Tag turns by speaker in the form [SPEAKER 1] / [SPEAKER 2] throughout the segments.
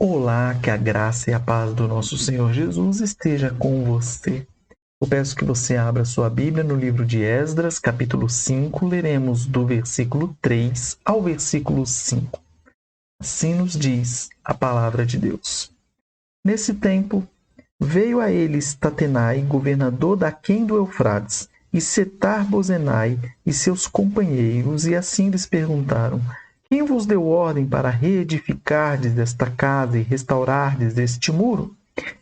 [SPEAKER 1] Olá, que a graça e a paz do nosso Senhor Jesus esteja com você. Eu peço que você abra sua Bíblia no livro de Esdras, capítulo 5, leremos do versículo 3 ao versículo 5. Assim nos diz a palavra de Deus. Nesse tempo, veio a eles Tatenai, governador daquém do Eufrates, e Setar-Bozenai e seus companheiros, e assim lhes perguntaram: quem vos deu ordem para reedificardes esta casa e restaurardes este muro?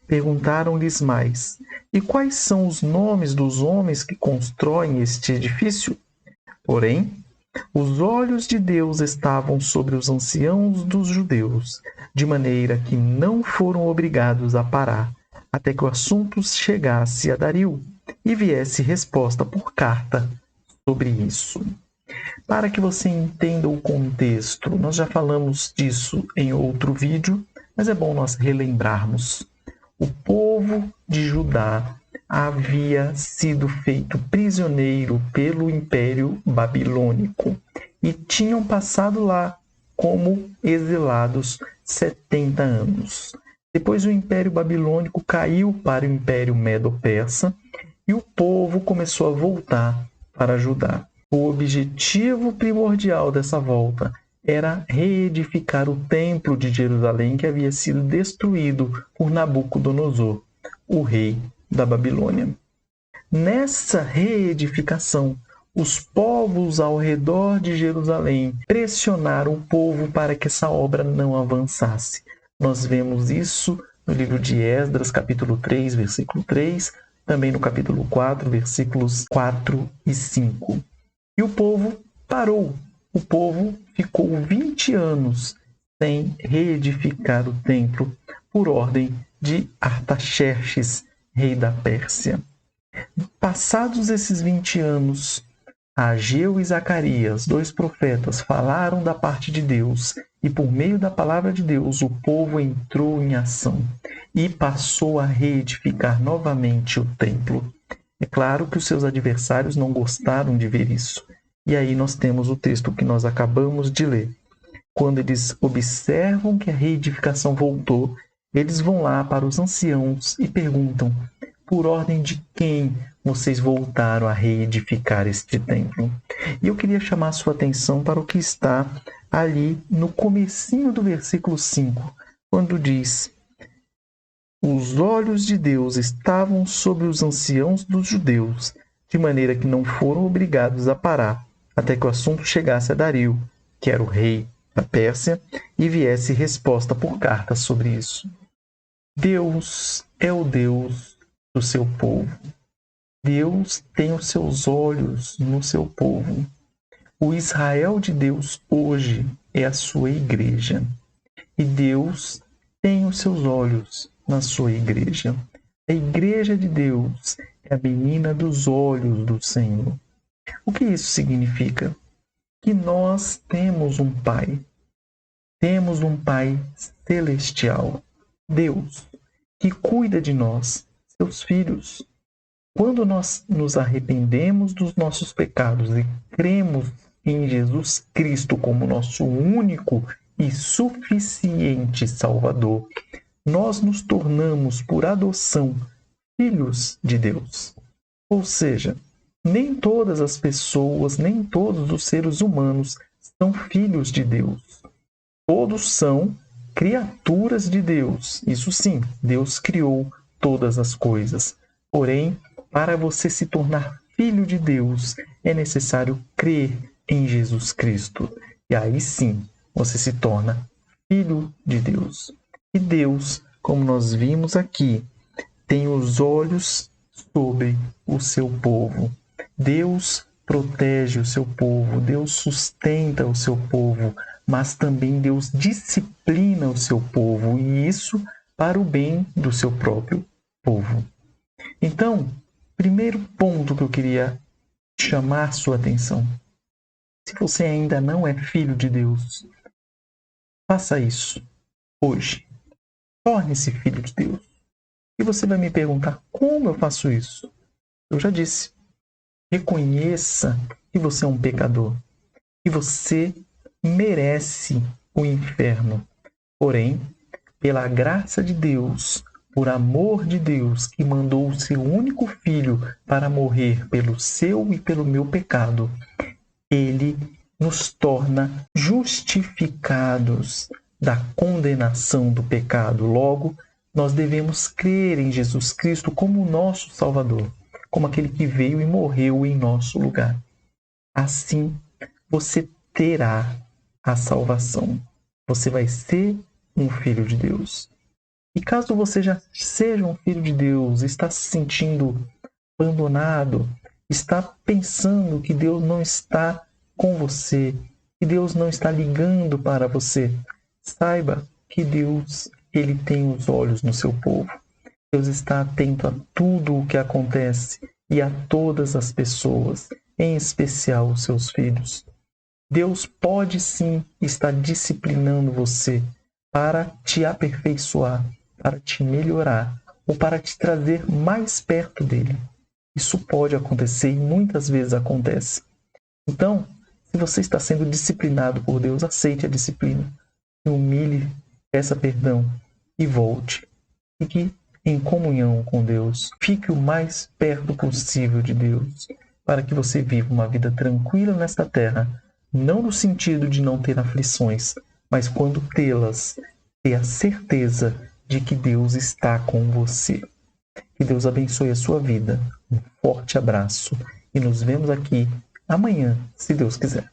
[SPEAKER 1] Perguntaram-lhes mais: e quais são os nomes dos homens que constroem este edifício? Porém, os olhos de Deus estavam sobre os anciãos dos judeus, de maneira que não foram obrigados a parar, até que o assunto chegasse a Dario e viesse resposta por carta sobre isso. Para que você entenda o contexto, nós já falamos disso em outro vídeo, mas é bom nós relembrarmos. O povo de Judá havia sido feito prisioneiro pelo Império Babilônico e tinham passado lá como exilados 70 anos. Depois o Império Babilônico caiu para o Império Medo-Persa e o povo começou a voltar para Judá. O objetivo primordial dessa volta era reedificar o templo de Jerusalém que havia sido destruído por Nabucodonosor, o rei da Babilônia. Nessa reedificação, os povos ao redor de Jerusalém pressionaram o povo para que essa obra não avançasse. Nós vemos isso no livro de Esdras, capítulo 3, versículo 3, também no capítulo 4, versículos 4 e 5. E o povo parou. O povo ficou 20 anos sem reedificar o templo por ordem de Artaxerxes, rei da Pérsia. Passados esses 20 anos, Ageu e Zacarias, dois profetas, falaram da parte de Deus e por meio da palavra de Deus o povo entrou em ação e passou a reedificar novamente o templo. É claro que os seus adversários não gostaram de ver isso. E aí nós temos o texto que nós acabamos de ler. Quando eles observam que a reedificação voltou, eles vão lá para os anciãos e perguntam: por ordem de quem vocês voltaram a reedificar este templo? E eu queria chamar a sua atenção para o que está ali no comecinho do versículo 5, quando diz: os olhos de Deus estavam sobre os anciãos dos judeus, de maneira que não foram obrigados a parar, até que o assunto chegasse a Dario, que era o rei da Pérsia, e viesse resposta por carta sobre isso. Deus é o Deus do seu povo. Deus tem os seus olhos no seu povo. O Israel de Deus hoje é a sua igreja. E Deus tem os seus olhos na sua igreja. A igreja de Deus é a menina dos olhos do Senhor. O que isso significa? Que nós temos um Pai. Temos um Pai celestial. Deus, que cuida de nós, seus filhos. Quando nós nos arrependemos dos nossos pecados e cremos em Jesus Cristo como nosso único e suficiente Salvador, nós nos tornamos, por adoção, filhos de Deus. Ou seja, nem todas as pessoas, nem todos os seres humanos são filhos de Deus. Todos são criaturas de Deus. Isso sim, Deus criou todas as coisas. Porém, para você se tornar filho de Deus, é necessário crer em Jesus Cristo. E aí sim, você se torna filho de Deus. E Deus, como nós vimos aqui, tem os olhos sobre o seu povo. Deus protege o seu povo, Deus sustenta o seu povo, mas também Deus disciplina o seu povo, e isso para o bem do seu próprio povo. Então, primeiro ponto que eu queria chamar sua atenção: se você ainda não é filho de Deus, faça isso hoje. Torne-se filho de Deus. E você vai me perguntar: como eu faço isso? Eu já disse. Reconheça que você é um pecador. Que você merece o inferno. Porém, pela graça de Deus, por amor de Deus, que mandou o seu único filho para morrer pelo seu e pelo meu pecado, ele nos torna justificados da condenação do pecado. Logo, nós devemos crer em Jesus Cristo como o nosso Salvador, como aquele que veio e morreu em nosso lugar. Assim, você terá a salvação. Você vai ser um filho de Deus. E caso você já seja um filho de Deus, está se sentindo abandonado, está pensando que Deus não está com você, que Deus não está ligando para você, saiba que Deus, ele tem os olhos no seu povo. Deus está atento a tudo o que acontece e a todas as pessoas, em especial os seus filhos. Deus pode sim estar disciplinando você para te aperfeiçoar, para te melhorar ou para te trazer mais perto dele. Isso pode acontecer e muitas vezes acontece. Então, se você está sendo disciplinado por Deus, aceite a disciplina, se humilhe, peça perdão e volte. Fique em comunhão com Deus. Fique o mais perto possível de Deus, para que você viva uma vida tranquila nesta terra, não no sentido de não ter aflições, mas quando tê-las, ter a certeza de que Deus está com você. Que Deus abençoe a sua vida. Um forte abraço e nos vemos aqui amanhã, se Deus quiser.